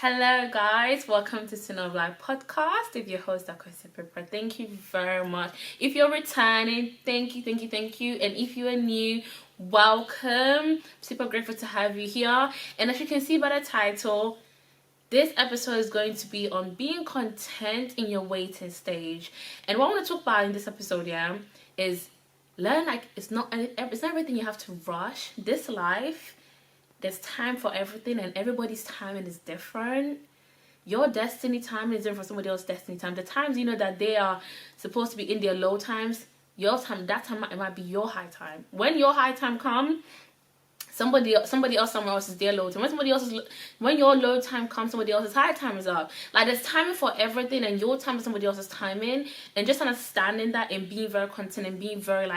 Hello guys, welcome to StudentOfLife podcast with your host Akosi Pepper. Thank you very much. If you're returning, thank you. And if you are new, welcome. Super grateful to have you here. And as you can see by the title, this episode is going to be on being content in your waiting stage. And what I want to talk about in this episode, is learn it's not everything you have to rush. This life, there's time for everything, and everybody's timing is different. Your destiny timing is different from somebody else's destiny time. The times that they are supposed to be in their low times, your time, that time it might be your high time. When your high time comes, somebody else somewhere else is their low time. When your low time comes, somebody else's high time is up. Like, there's timing for everything, and your time is somebody else's timing. And just understanding that and being very content and being very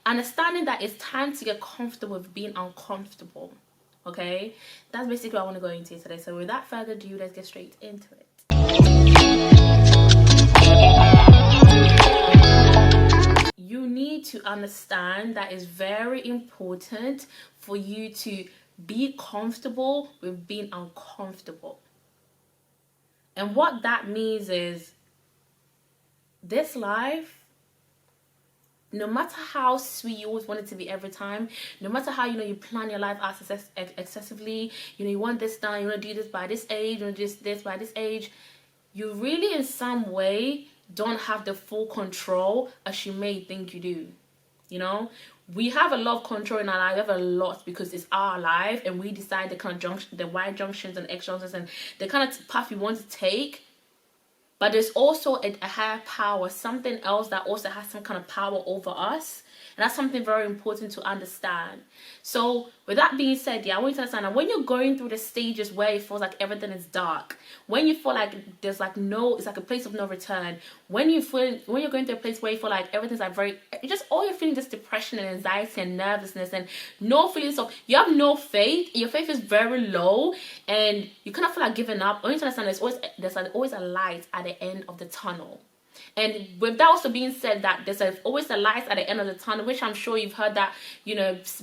understanding that it's time to get comfortable with being uncomfortable. Okay, that's basically what I want to go into today. So without further ado, let's get straight into it. You need to understand that it's very important for you to be comfortable with being uncomfortable. And what that means is, this life, no matter how sweet you always want it to be every time, no matter how you plan your life out excessively, you want this done, you want to do this by this age, you want to do this by this age, you really in some way don't have the full control as you may think you do. We have a lot of control in our life. We have a lot because it's our life, and we decide the Y junctions and X junctions and the kind of path we want to take. But there's also a higher power, something else that also has some kind of power over us. And that's something very important to understand. So with that being said, I want you to understand that when you're going through the stages where it feels like everything is dark, when you feel like there's it's like a place of no return, when you're going through a place where you feel like everything's all you're feeling just depression and anxiety and nervousness and no feelings of, you have no faith, your faith is very low, and you kind of feel like giving up. I want you to understand there's always a light at the end of the tunnel. And with that also being said, that there's always a light at the end of the tunnel, which I'm sure you've heard that,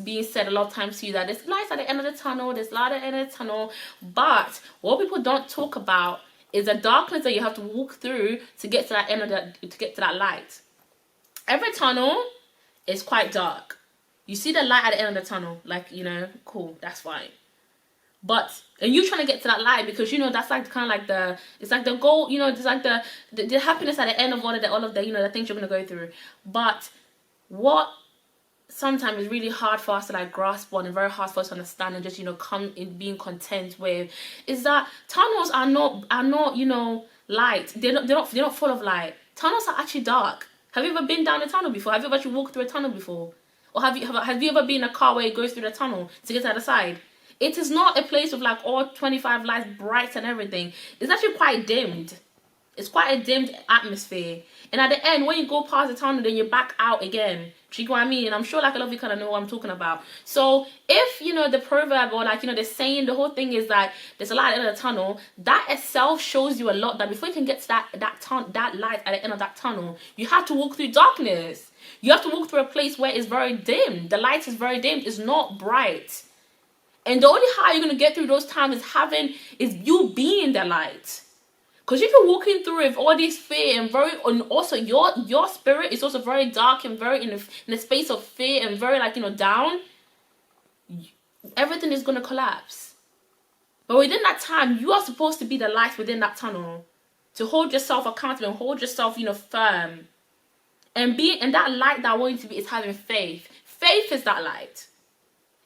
being said a lot of times to you, that there's lights at the end of the tunnel, there's light at the end of the tunnel. But what people don't talk about is the darkness that you have to walk through to get to that to get to that light. Every tunnel is quite dark. You see the light at the end of the tunnel, cool, that's fine. And you trying to get to that light because that's it's like the goal, it's like the happiness at the end of all of the the things you're gonna go through. But what sometimes is really hard for us to grasp on, and very hard for us to understand, and just come in being content with, is that tunnels are not light. They're not full of light. Tunnels are actually dark. Have you ever been down a tunnel before? Have you ever actually walked through a tunnel before? Or have you ever been in a car where it goes through the tunnel to get to the other side? It is not a place with all 25 lights bright and everything. It's actually quite dimmed. It's quite a dimmed atmosphere. And at the end, when you go past the tunnel, then you're back out again. Do you know what I mean? And I'm sure a lot of you kind of know what I'm talking about. So if, the proverb or the saying, the whole thing is that there's a light at the end of the tunnel, that itself shows you a lot, that before you can get to that light at the end of that tunnel, you have to walk through darkness. You have to walk through a place where it's very dim. The light is very dim. It's not bright. And the only how you're going to get through those times is you being the light. Because if you're walking through with all this fear and also your spirit is also very dark and very in a space of fear and very down, everything is going to collapse. But within that time, you are supposed to be the light within that tunnel, to hold yourself accountable and hold yourself firm. And that light that I want you to be is having faith. Faith is that light.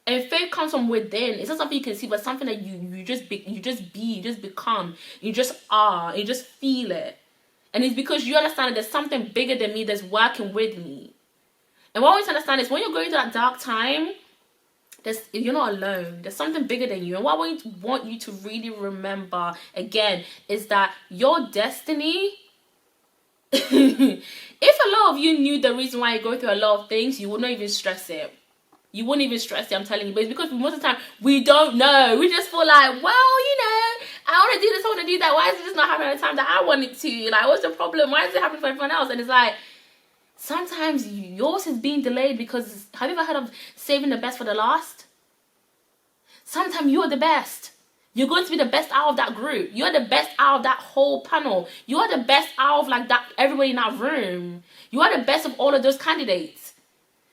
And faith comes from within. It's not something you can see, but something that you just become. You just are. You just feel it. And it's because you understand that there's something bigger than me that's working with me. And what I want you to understand is, when you're going through that dark time, you're not alone. There's something bigger than you. And what I want you to really remember, again, is that your destiny... If a lot of you knew the reason why you go through a lot of things, you would not even stress it. You wouldn't even stress it, I'm telling you. But it's because most of the time, we don't know. We just feel like, well, I want to do this, I want to do that. Why is it just not happening at the time that I want it to? What's the problem? Why is it happening for everyone else? And it's sometimes yours is being delayed because, have you ever heard of saving the best for the last? Sometimes you're the best. You're going to be the best out of that group. You're the best out of that whole panel. You are the best out of like that everybody in that room. You are the best of all of those candidates.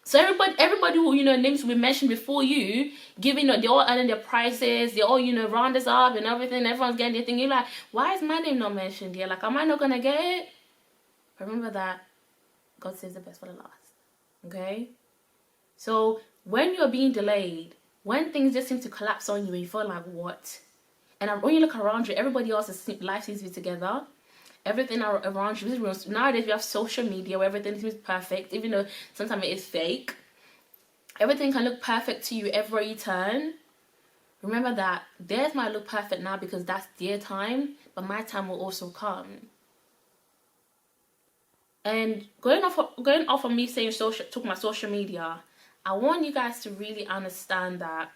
So everybody who, names we mentioned before you, giving, they're all earning their prizes, they all, round us up and everything, everyone's getting their thing. You're like, why is my name not mentioned here? Like, am I not gonna get it? Remember that God saves the best for the last. Okay? So when you're being delayed, when things just seem to collapse on you and you feel like, what? And when you look around you, everybody else's life seems to be together. Everything around you. Nowadays we have social media where everything seems perfect, even though sometimes it is fake. Everything can look perfect to you every turn. Remember that theirs might look perfect now because that's their time, but my time will also come. And going off of me saying talking about social media, I want you guys to really understand that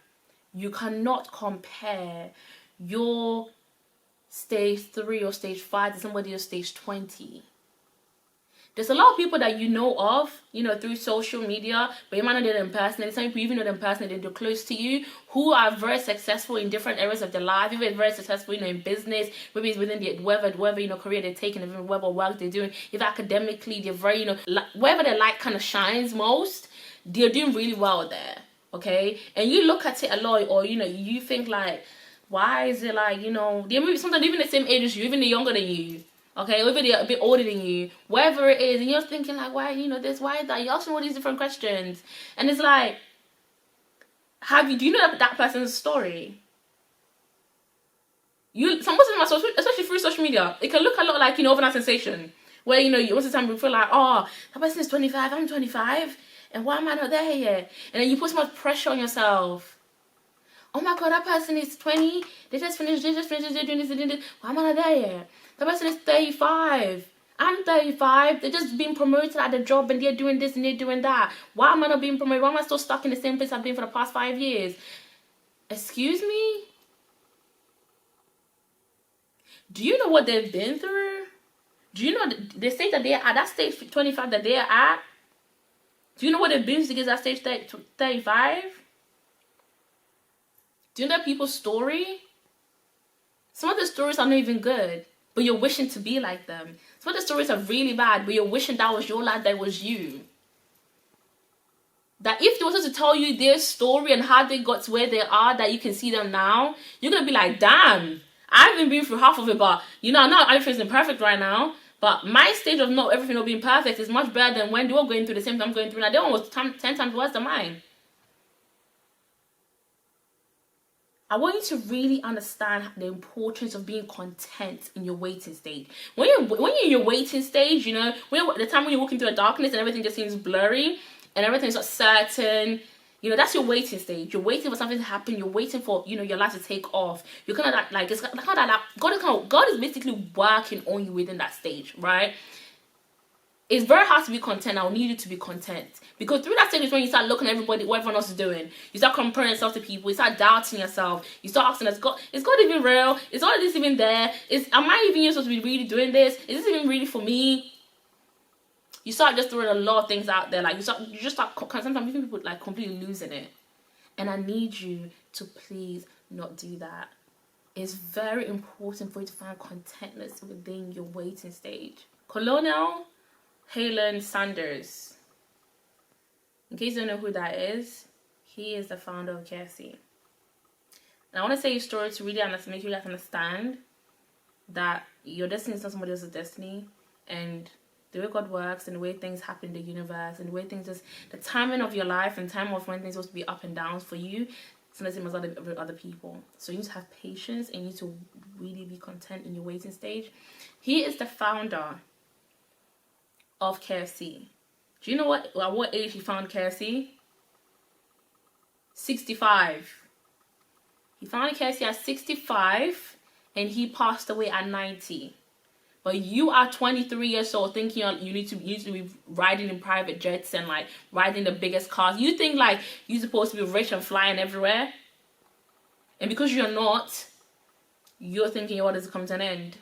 you cannot compare your stage 3 or stage 5 to somebody else stage 20. There's a lot of people that you know of, through social media, but you might not know them personally. Some people even know them personally, they're close to you, who are very successful in different areas of their life, even very successful, in business, maybe it's within the whatever career they're taking, whatever work they're doing. If academically, they're very, wherever their light kind of shines most, they're doing really well there, okay? And you look at it a lot, or, you think like, why is it like, they're maybe sometimes even the same age as you, even they're younger than you. Okay, or even they're a bit older than you, whatever it is, and you're thinking like, why, this, why that? You're asking all these different questions, and it's like, do you know that person's story? Especially through social media, it can look a lot like, overnight sensation, where, most of the time we feel like, oh, that person is 25, I'm 25, and why am I not there yet? And then you put so much pressure on yourself. Oh my God, that person is 20, they just finished, they're doing this, why am I not there yet? The person is 35. I'm 35. They're just being promoted at the job and they're doing this and they're doing that. Why am I not being promoted? Why am I still stuck in the same place I've been for the past 5 years? Excuse me? Do you know what they've been through? Do you know the stage that they're at, that stage 25 that they're at? Do you know what they've been through to get that stage 35? Do you know people's story? Some of the stories are not even good, but you're wishing to be like them. Some of the stories are really bad, but you're wishing that was your life, that was you. That if they wanted to tell you their story and how they got to where they are, that you can see them now, you're going to be like, damn, I haven't been through half of it, but, not everything's perfect right now. But my stage of not everything not being perfect is much better than when they were going through the same thing I'm going through now. Their one was 10 times worse than mine. I want you to really understand the importance of being content in your waiting stage. When you're in your waiting stage, the time when you're walking through a darkness and everything just seems blurry and everything's not certain, that's your waiting stage. You're waiting for something to happen. You're waiting for, your life to take off. You're kind of like it's kind of like God is basically working on you within that stage, right? It's very hard to be content. I will need you to be content. Because through that stage is when you start looking at what everyone else is doing. You start comparing yourself to people. You start doubting yourself. You start asking, is God even real? Is all of this even there? Am I even supposed to be really doing this? Is this even really for me? You start just throwing a lot of things out there. Like you just start sometimes even people like completely losing it. And I need you to please not do that. It's very important for you to find contentness within your waiting stage. Colonel Halen Sanders. In case you don't know who that is, he is the founder of KFC. And I want to say his story to really make you guys understand that your destiny is not somebody else's destiny, and the way God works and the way things happen in the universe and the way things the timing of your life and time of when things are supposed to be up and down for you, it's not the same as other people. So you need to have patience and you need to really be content in your waiting stage. He is the founder of KFC. Do you know at what age he founded KFC? 65. He founded KFC at 65 and he passed away at 90. But you are 23 years old thinking you need to be riding in private jets and like riding the biggest cars. You think like you're supposed to be rich and flying everywhere. And because you're not, you're thinking your world is coming to an end.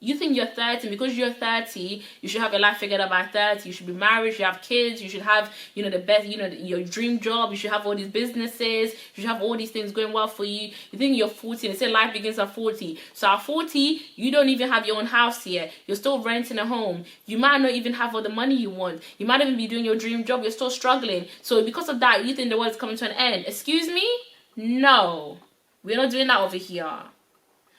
You think you're 30, because you're 30, you should have your life figured out by 30. You should be married, you should have kids, you should have, the best, your dream job, you should have all these businesses, you should have all these things going well for you. You think you're 40, and they say life begins at 40. So at 40, you don't even have your own house here. You're still renting a home. You might not even have all the money you want. You might even be doing your dream job. You're still struggling. So because of that, you think the world's coming to an end. Excuse me? No. We're not doing that over here.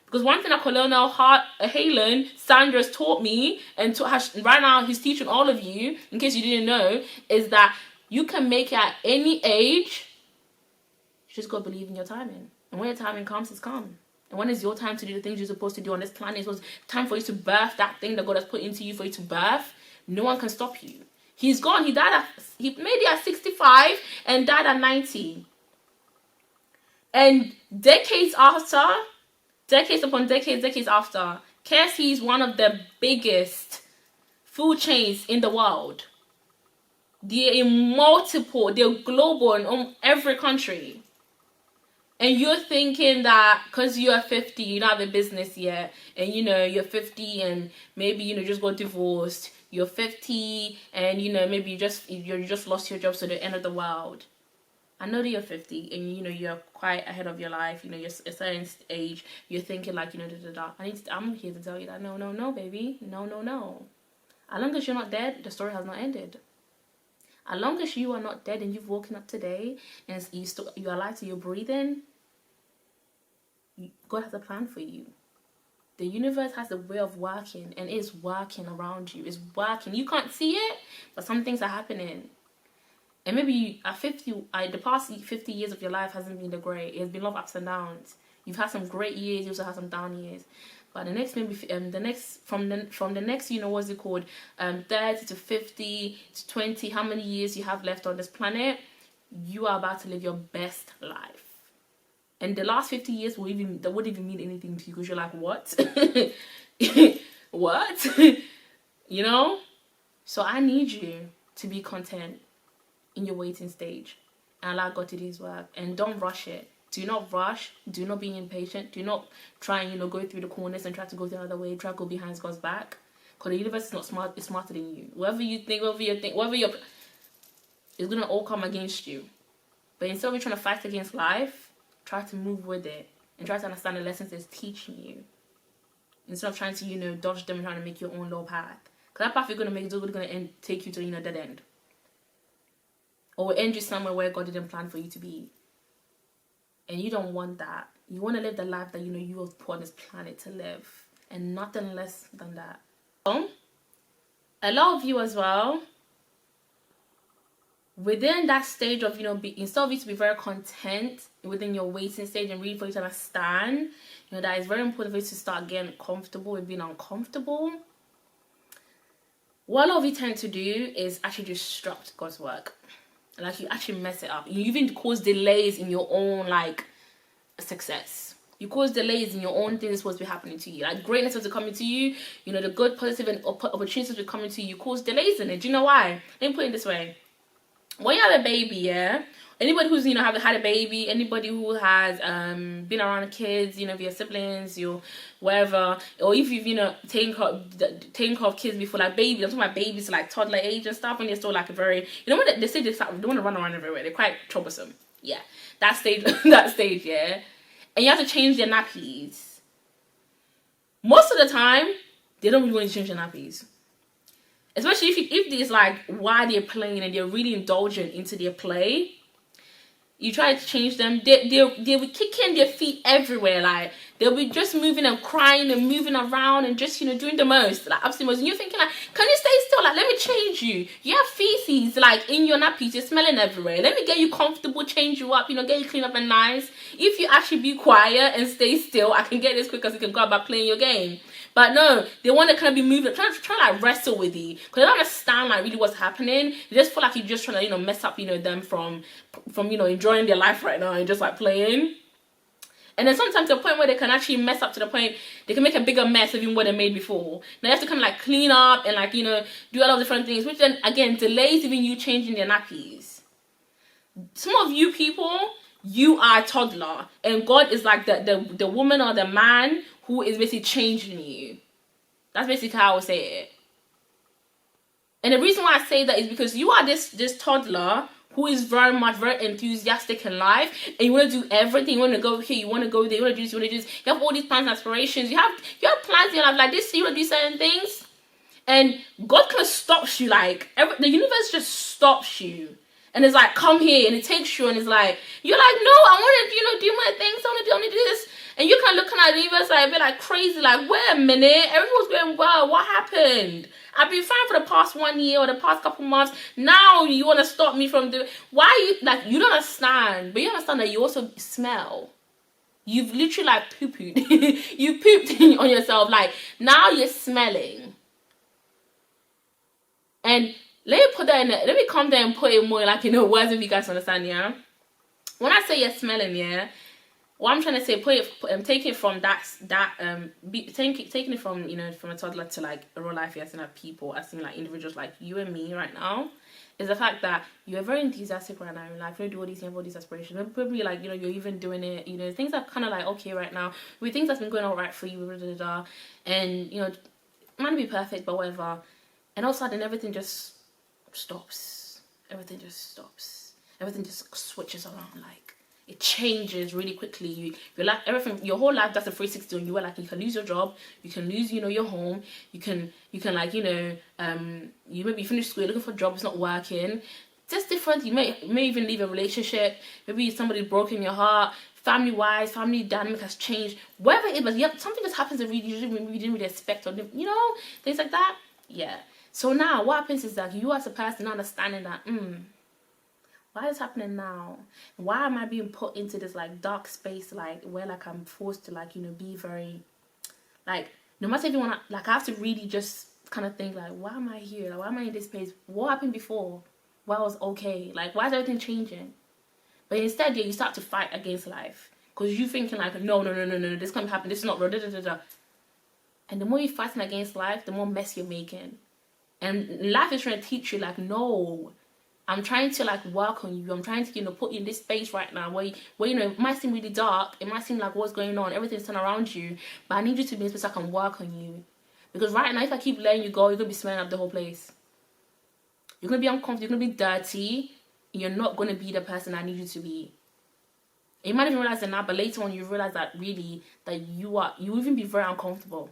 Because one thing that Colonel Halen Sanders taught me, and right now he's teaching all of you, in case you didn't know, is that you can make it at any age. You just got to believe in your timing. And when your timing comes, it's come. And when it's your time to do the things you're supposed to do on this planet, it's time for you to birth that thing that God has put into you for you to birth. No one can stop you. He's gone. He made it at 65 and died at 90. And decades upon decades after, KFC is one of the biggest food chains in the world. They're global in every country. And you're thinking that because you're 50, you don't have a business yet, and you're 50 and maybe just got divorced. You're 50 and maybe you just lost your job, so the end of the world. I know that you're 50 and you're quite ahead of your life. You're a certain age. You're thinking like I'm here to tell you that no, baby, no. As long as you're not dead, the story has not ended. As long as you are not dead and you've woken up today and you're alive, so you're breathing, God has a plan for you. The universe has a way of working, and it's working around you. It's working. You can't see it, but some things are happening. And maybe at 50, the past 50 years of your life hasn't been the great. It has been a lot of ups and downs. You've had some great years. You also had some down years. But the next, from the next, what's it called, 30 to 50 to 20, how many years you have left on this planet, you are about to live your best life. And the last 50 years that wouldn't even mean anything to you, because you're like, what? What? So I need you to be content in your waiting stage and allow God to do his work, and don't rush it. Do not rush. Do not be impatient. Do not try and go through the corners and try to go the other way. Try to go behind God's back, because the universe is not smart. It's smarter than you. Whatever you're, it's gonna all come against you. But instead of trying to fight against life, try to move with it and try to understand the lessons it's teaching you, instead of trying to dodge them and trying to make your own low path. Because that path you're gonna make is going to take you to dead end. Or end you somewhere where God didn't plan for you to be. And you don't want that. You want to live the life that you were put on this planet to live. And nothing less than that. So, a lot of you as well, within that stage of, instead of you to be very content within your waiting stage and really for you to understand, that it's very important for you to start getting comfortable with being uncomfortable. What a lot of you tend to do is actually disrupt God's work. Like, you actually mess it up. You even cause delays in your own, success. You cause delays in your own things supposed to be happening to you. Like, greatness was coming to you. The good, positive, and opportunities were coming to you. You cause delays in it. Do you know why? Let me put it this way. When you have a baby, yeah? Anybody who's, had a baby, anybody who has been around kids, your siblings, your whatever, or if you've, taken care of kids before, like babies, I'm talking about babies, toddler age and stuff, and they're still very, when they say they want to run around everywhere, they're quite troublesome. Yeah. That stage, yeah? And you have to change their nappies. Most of the time, they don't really want to change their nappies. Especially if it's while they're playing and they're really indulgent into their play, you try to change them, they'll be kicking their feet everywhere. They'll be just moving and crying and moving around and just, doing the most. Absolutely most. And you're thinking, can you stay still? Let me change you. You have feces, in your nappies. You're smelling everywhere. Let me get you comfortable, change you up, get you clean up and nice. If you actually be quiet and stay still, I can get this quick as you can go about playing your game. But no, they want to kind of be moving, trying to wrestle with you, because they don't understand really what's happening. They just feel like you're just trying to mess up them from enjoying their life right now and just playing. And then sometimes to the point where they can actually mess up to the point they can make a bigger mess of even what they made before. Now you have to kind of clean up and do a lot of different things, which then again delays even you changing their nappies. Some of you people, you are a toddler, and God is the woman or the man who is basically changing you. That's basically how I would say it. And the reason why I say that is because you are this toddler who is very enthusiastic in life, and you want to do everything. You want to go here, you want to go there, you want to do this, you want to do this. You have all these plans and aspirations. You have plans in your life like this. You want to do certain things, and God kind of stops you. Like the universe just stops you, and it's like, come here, and it takes you, and it's like, you're like, no, I want to do my things. I want to do this. And you're kind of looking at the universe like a bit like crazy, like, wait a minute, everything was going well, what happened? I've been fine for the past 1 year or the past couple months. Now you want to stop me from doing, why like, you don't understand, but you understand that you also smell. You've literally like poo-pooed. You pooped on yourself, like, now you're smelling. And let me come there and put it more like, words if you guys understand, yeah? When I say you're smelling, yeah, what I'm trying to say, take it from taking it from, from a toddler to like a real life, yes, and like people, as in like individuals like you and me right now, is the fact that you're very enthusiastic right now in life. You do all these, you have all these aspirations. Probably like, you're even doing it, things are kind of like okay right now. With things that's been going all right for you, and, it might not be perfect, but whatever. And all of a sudden, everything just stops. Everything just stops. Everything just switches around, like, it changes really quickly. Your life, everything, your whole life, that's a 360 on you. Where like you can lose your job, you can lose, your home, you can like, you maybe finish school, you're looking for a job, it's not working. Just different. You may even leave a relationship. Maybe somebody's broken your heart. Family-wise, family dynamic has changed. Whatever it is, but something just happens that you didn't really expect, or things like that. Yeah. So now what happens is that you as a person understanding that, why is this happening now? Why am I being put into this like dark space, like where like I'm forced to like, be very, like, no matter if you want to, like, I have to really just kind of think like, why am I here? Like, why am I in this space? What happened before? Why was okay? Like, why is everything changing? But instead, yeah, you start to fight against life because you thinking like, no, this can't happen. This is not real. And the more you're fighting against life, the more mess you're making. And life is trying to teach you like, no, I'm trying to like work on you. I'm trying to, put you in this space right now where it might seem really dark. It might seem like what's going on. Everything's turned around you. But I need you to be in a space I can work on you. Because right now, if I keep letting you go, you're going to be smelling up the whole place. You're going to be uncomfortable. You're going to be dirty. You're not going to be the person I need you to be. And you might even realize that now, but later on you realize that really, that you even be very uncomfortable.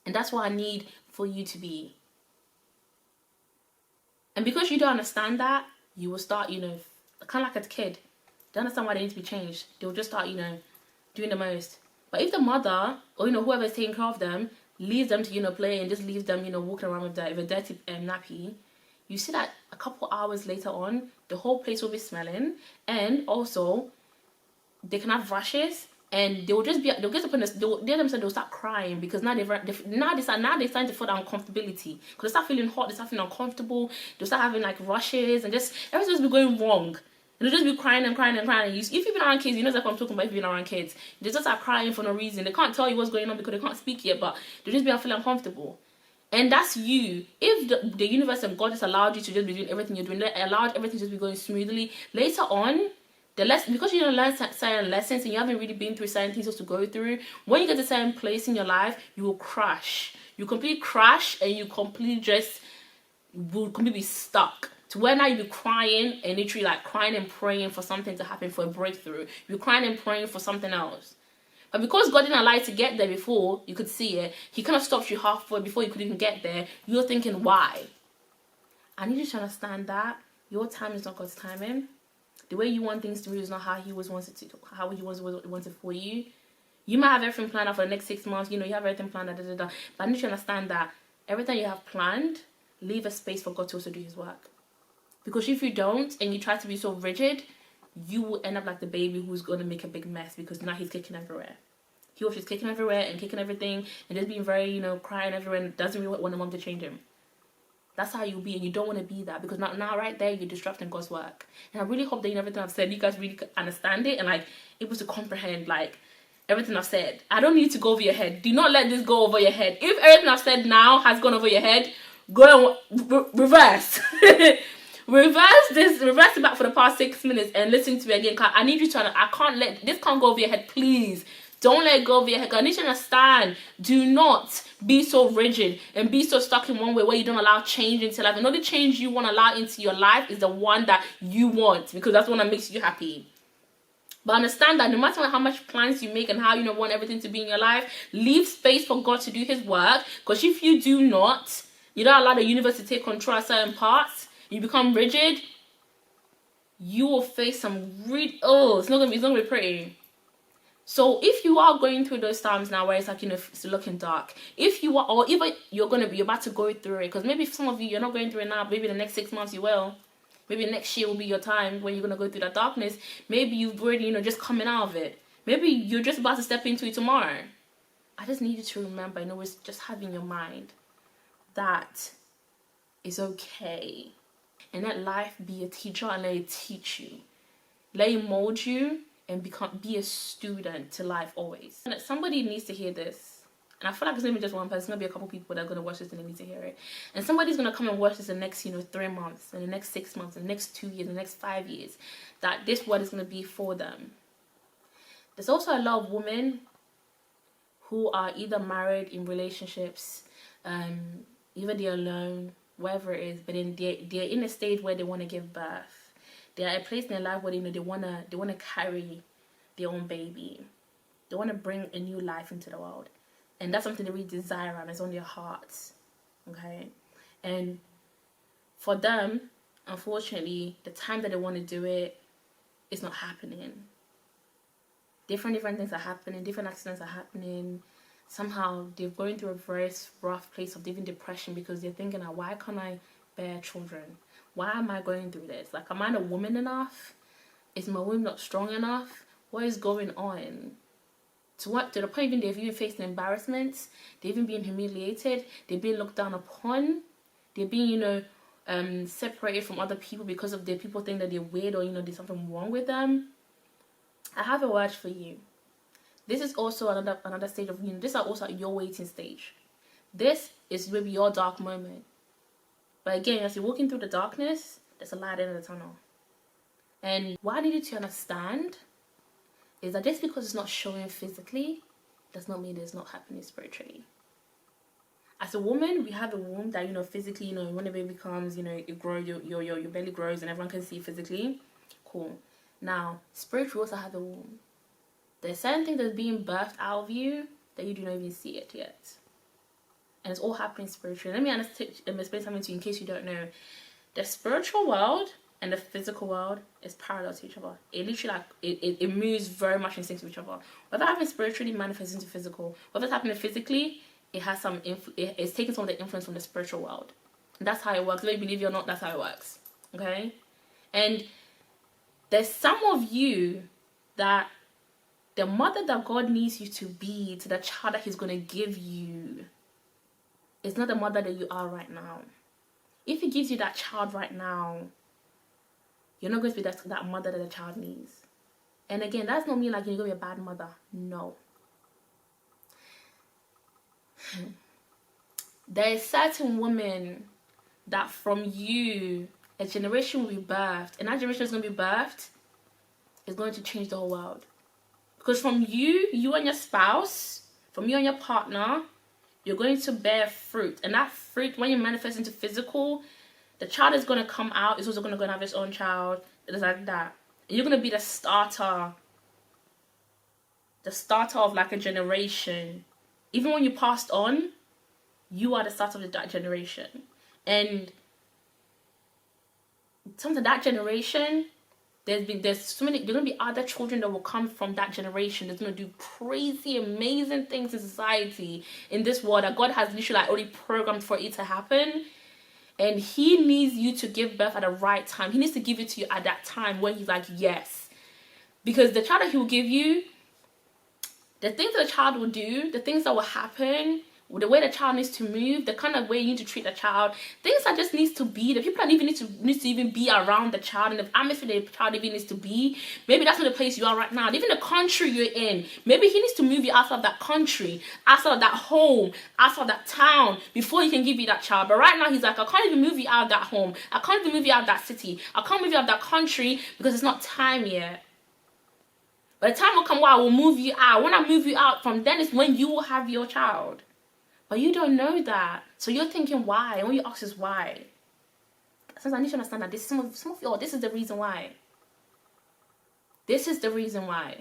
And that's what I need for you to be. And because you don't understand that, you will start, kind of like a kid. They understand why they need to be changed. They'll just start, doing the most. But if the mother, or, whoever is taking care of them, leaves them to, play and just leaves them, walking around with a dirty nappy, you see that a couple hours later on, the whole place will be smelling. And also, they can have rashes. And they'll get up and they'll start crying because now they're starting to feel that uncomfortability because they start feeling hot, they start feeling uncomfortable, they'll start having like rashes and just everything's be going wrong, and they'll just be crying and crying and crying. If you've been around kids, you know exactly what I'm talking about. If you've been around kids, they just start crying for no reason. They can't tell you what's going on because they can't speak yet, but they'll just be feeling uncomfortable. And that's you. If the universe and God just allowed you to just be doing everything you're doing, they allowed everything to just be going smoothly, later on, because you don't learn certain lessons and you haven't really been through certain things to go through, when you get to a certain place in your life, you will crash. You completely crash and you completely will completely be stuck. To where now you'll be crying and literally like crying and praying for something to happen, for a breakthrough. You're crying and praying for something else. But because God didn't allow you to get there before you could see it, He kind of stops you halfway before you could even get there. You're thinking, why? I need you to understand that your time is not God's timing. The way you want things to move is not how He wanted for you. You might have everything planned out for the next 6 months. You have everything planned out, But I need you to understand that everything you have planned, leave a space for God to also do His work. Because if you don't, and you try to be so rigid, you will end up like the baby who's going to make a big mess because now he's kicking everywhere. He or she's kicking everywhere and kicking everything and just being very, crying everywhere and doesn't really want the mom to change him. That's how you'll be, and you don't want to be that because now right there, you're disrupting God's work. And I really hope that in everything I've said, you guys really understand it and like able to comprehend like everything I've said. I don't need to go over your head. Do not let this go over your head. If everything I've said now has gone over your head, go and reverse. Reverse it back for the past 6 minutes and listen to me again. I need you to, I can't let, this can't go over your head, please. Don't let go of your head. I need you to understand. Do not be so rigid and be so stuck in one way where you don't allow change into life. And the only change you want to allow into your life is the one that you want, because that's the one that makes you happy. But understand that no matter how much plans you make and how you want everything to be in your life, leave space for God to do his work. Because if you do not, you don't allow the universe to take control of certain parts, you become rigid, you will face some it's not gonna be pretty. So if you are going through those times now where it's like, it's looking dark, if you are, or even you're about to go through it, because maybe for some of you, you're not going through it now, maybe the next 6 months you will. Maybe next year will be your time when you're going to go through that darkness. Maybe you've already, just coming out of it. Maybe you're just about to step into it tomorrow. I just need you to remember, it's just have in your mind that it's okay. And let life be a teacher and let it teach you. Let it mold you and be a student to life always. And somebody needs to hear this. And I feel like it's not even just one person. It's going to be a couple people that are going to watch this and they need to hear it. And somebody's going to come and watch this in the next, 3 months, in the next 6 months, in the next 2 years, in the next 5 years. That this word is going to be for them. There's also a lot of women who are either married in relationships, either they're alone, wherever it is, but then they're in a stage where they want to give birth. They're at a place in their life where they want to carry their own baby. They want to bring a new life into the world. And that's something they really desire and it's on their hearts. Okay? And for them, unfortunately, the time that they want to do it is not happening. Different things are happening, different accidents are happening. Somehow they're going through a very rough place of even depression because they're thinking, why can't I bear children? Why am I going through this? Like, am I not woman enough? Is my womb not strong enough? What is going on? To the point even they've even faced embarrassments, they've even been humiliated, they've been looked down upon, they've been, separated from other people because of their people think that they're weird or, there's something wrong with them. I have a word for you. This is also another stage of, this is also your waiting stage. This is maybe your dark moment. But again, as you're walking through the darkness, there's a light at the end of the tunnel. And what I need you to understand is that just because it's not showing physically does not mean it's not happening spiritually. As a woman, we have a womb that, physically, when the baby comes, it grows, your belly grows and everyone can see physically. Cool. Now, spiritually, we also have a womb. There's certain things that's being birthed out of you that you do not even see it yet. And it's all happening spiritually. Let me explain something to you in case you don't know. The spiritual world and the physical world is parallel to each other. It literally it moves very much in sync with each other. Whether happening spiritually manifests into physical. Whether it's happening physically, it has some it's taking some of the influence from the spiritual world. And that's how it works. Whether you believe it or not, that's how it works. Okay? And there's some of you that the mother that God needs you to be to the child that he's going to give you is not the mother that you are right now. If he gives you that child right now, you're not going to be that mother that the child needs. And again, that's not mean like you're going to be a bad mother. No. There is certain women that from you, a generation will be birthed. And that generation is going to be birthed. It's going to change the whole world. Because from you and your spouse, from you and your partner, you're going to bear fruit. And that fruit, when you manifest into physical, the child is going to come out. It's also going to have its own child. It's like that. And you're going to be the starter of like a generation. Even when you passed on, you are the starter of that generation. And sometimes that generation, there's so many, there's going to be other children that will come from that generation that's going to do crazy, amazing things in society, in this world that God has literally already programmed for it to happen. And he needs you to give birth at the right time. He needs to give it to you at that time when he's like, yes. Because the child that he will give you, the things that the child will do, the things that will happen, the way the child needs to move, the kind of way you need to treat the child, things that just needs to be, the people that even needs to even be around the child, and the atmosphere the child even needs to be. Maybe that's not the place you are right now. Even the country you're in, maybe he needs to move you outside of that country, outside of that home, outside of that town, before he can give you that child. But right now he's like, I can't even move you out of that home. I can't even move you out of that city. I can't move you out of that country because it's not time yet. By the time will come, I will move you out. When I move you out, from then is when you will have your child. But you don't know that. So you're thinking why? And when you ask is why. Sometimes I need to understand that some of you, this is the reason why. This is the reason why.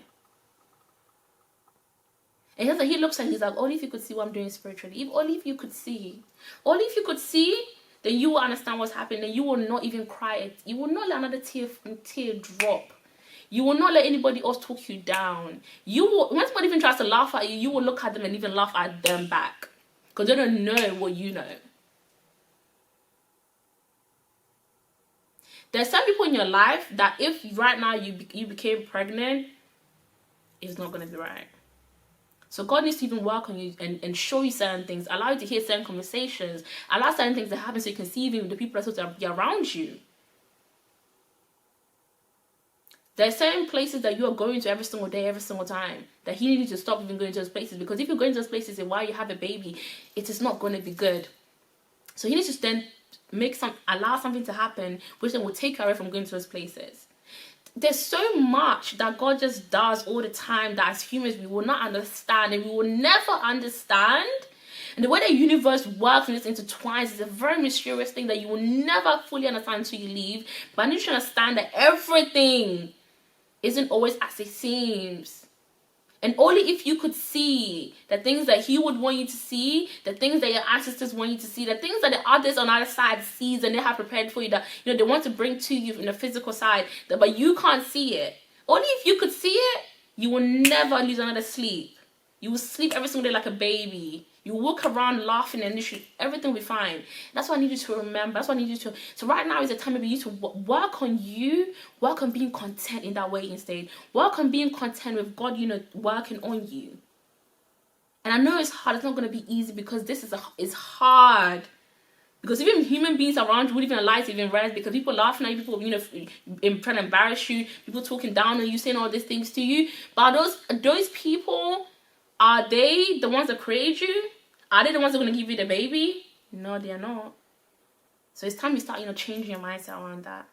And he looks and he's like, only if you could see what I'm doing spiritually. If only if you could see. Only if you could see, then you will understand what's happening. And you will not even cry. You will not let another tear drop. You will not let anybody else talk you down. You will, when somebody even tries to laugh at you, you will look at them and even laugh at them back. Because they don't know what you know. There's some people in your life that if right now you became pregnant, it's not going to be right. So God needs to even work on you and show you certain things, allow you to hear certain conversations, allow certain things to happen so you can see even the people that are supposed to be around you. There are certain places that you are going to every single day, every single time, that He needs to stop even going to those places. Because if you're going to those places and while you have a baby, it is not going to be good. So He needs to then allow something to happen, which then will take you away from going to those places. There's so much that God just does all the time that as humans we will not understand and we will never understand. And the way the universe works and it's intertwines is a very mysterious thing that you will never fully understand until you leave. But I need you to understand that everything isn't always as it seems. And only if you could see the things that He would want you to see, the things that your ancestors want you to see, the things that the others on the other side sees and they have prepared for you, that they want to bring to you in the physical side, but you can't see it. Only if you could see it, you will never lose another sleep. You will sleep every single day like a baby. You walk around laughing and everything will be fine. That's what I need you to remember. That's what I need you to. So right now is the time for you to work on you. Work on being content in that waiting stage. Work on being content with God, working on you. And I know it's hard. It's not going to be easy because it's hard. Because even human beings around you wouldn't even allow to even rest because people laughing at you, people, trying to embarrass you, people talking down on you, saying all these things to you. But those people, are they the ones that create you? Are they the ones that are going to give you the baby? No, they are not. So it's time you start, changing your mindset around that.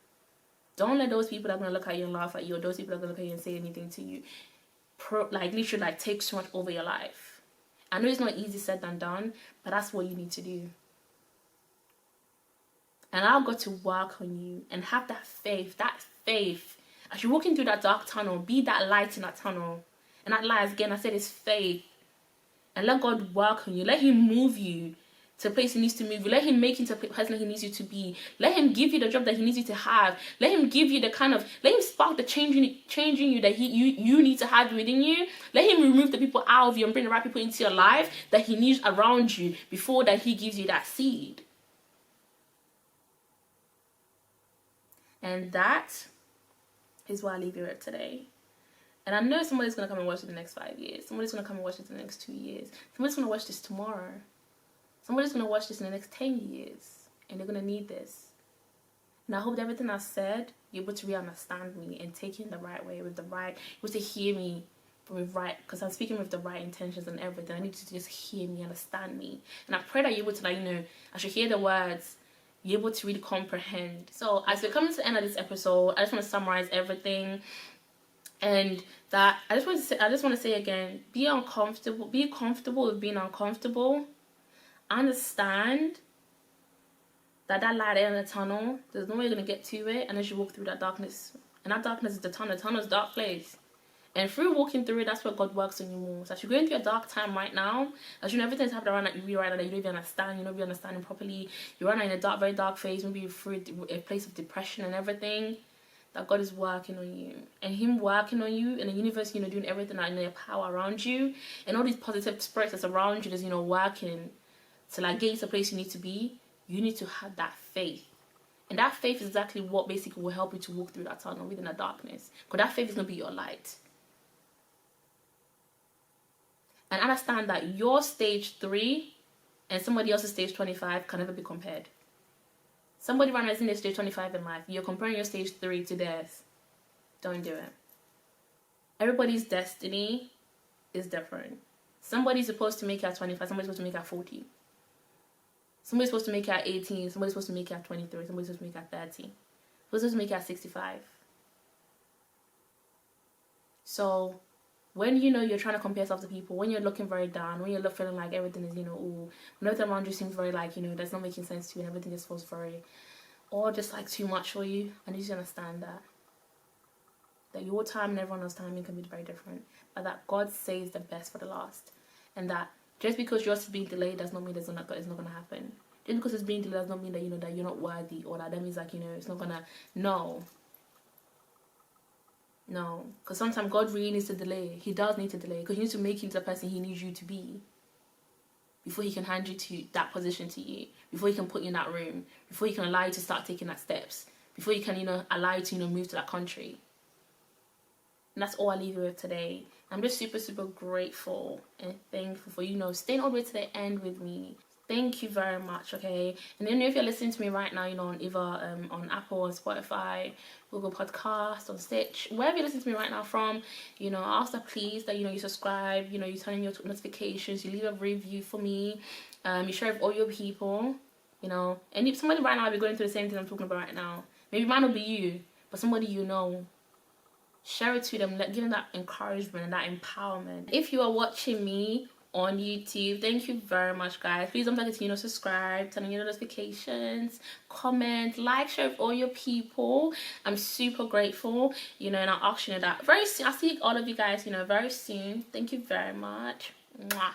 Don't let those people that are going to look at you and laugh at you, or those people that are going to look at you and say anything to you, literally, take so much over your life. I know it's not easy said than done, but that's what you need to do. And I've got to work on you and have that faith. As you're walking through that dark tunnel, be that light in that tunnel. And that light, again, I said, is faith. And let God work on you. Let Him move you to a place He needs to move you. Let Him make you into the person He needs you to be. Let Him give you the job that He needs you to have. Let Him give you let Him spark the changing you that you need to have within you. Let Him remove the people out of you and bring the right people into your life that He needs around you before that He gives you that seed. And that is why I leave you with today. And I know somebody's going to come and watch it in the next 5 years. Somebody's going to come and watch it in the next 2 years. Somebody's going to watch this tomorrow. Somebody's going to watch this in the next 10 years. And they're going to need this. And I hope that everything I said, you're able to really understand me and take it in the right way, with the right, you're able to hear me with right, because I'm speaking with the right intentions and everything. I need you to just hear me, understand me. And I pray that you're able to, as you hear the words, you're able to really comprehend. So as we're coming to the end of this episode, I just want to summarize everything. And that I just want to say again, be comfortable with being uncomfortable. Understand that light in the tunnel, there's no way you're going to get to it unless you walk through that darkness. And that darkness is the tunnel. The tunnel is a dark place. And through walking through it, that's where God works on you more. So as you're going through a dark time right now, as everything's happening around you right now that you don't even understand, you're not really understanding properly, you're right now in a dark, very dark phase, maybe through a place of depression and everything, that God is working on you. And Him working on you, and the universe, doing everything that in their power around you, and all these positive spirits that's around you that's, working to get you to the place you need to be, you need to have that faith. And that faith is exactly what basically will help you to walk through that tunnel within the darkness. Because that faith is going to be your light. And understand that your stage 3 and somebody else's stage 25 can never be compared. Somebody right now is in their stage 25 in life. You're comparing your stage 3 to theirs. Don't do it. Everybody's destiny is different. Somebody's supposed to make it at 25. Somebody's supposed to make it at 40. Somebody's supposed to make it at 18. Somebody's supposed to make it at 23. Somebody's supposed to make it at 30. Somebody's supposed to make it at 65. So when you know you're trying to compare yourself to people, when you're looking very down, when you're feeling like everything is, ooh, when everything around you seems very like, that's not making sense to you and everything just feels very, or just like too much for you, I need you to understand that your time and everyone else's timing can be very different, but that God saves the best for the last, and that just because yours is being delayed does not mean it's not going to happen. Just because it's being delayed does not mean that that you're not worthy, or that means like it's not gonna. No, because sometimes God really needs to delay. He does need to delay because he needs to make you the person he needs you to be before he can hand you to that position to you, before he can put you in that room, before he can allow you to start taking that steps, before he can allow you to move to that country. And that's all I leave you with today. I'm just super, super grateful and thankful for, staying all the way to the end with me. Thank you very much, okay? And then if you're listening to me right now, on either on Apple, on Spotify, Google Podcast, on Stitch, wherever you listen to me right now from, I ask that please that, you subscribe, you turn on your notifications, you leave a review for me, you share with all your people, and if somebody right now will be going through the same thing I'm talking about right now. Maybe it might not be you, but somebody share it to them, give them that encouragement and that empowerment. If you are watching me on YouTube, thank you very much, guys. Please don't forget to subscribe, turn on your notifications, comment, like, share with all your people. I'm super grateful, and I'll ask that very soon. I'll see all of you guys very soon. Thank you very much. Mwah.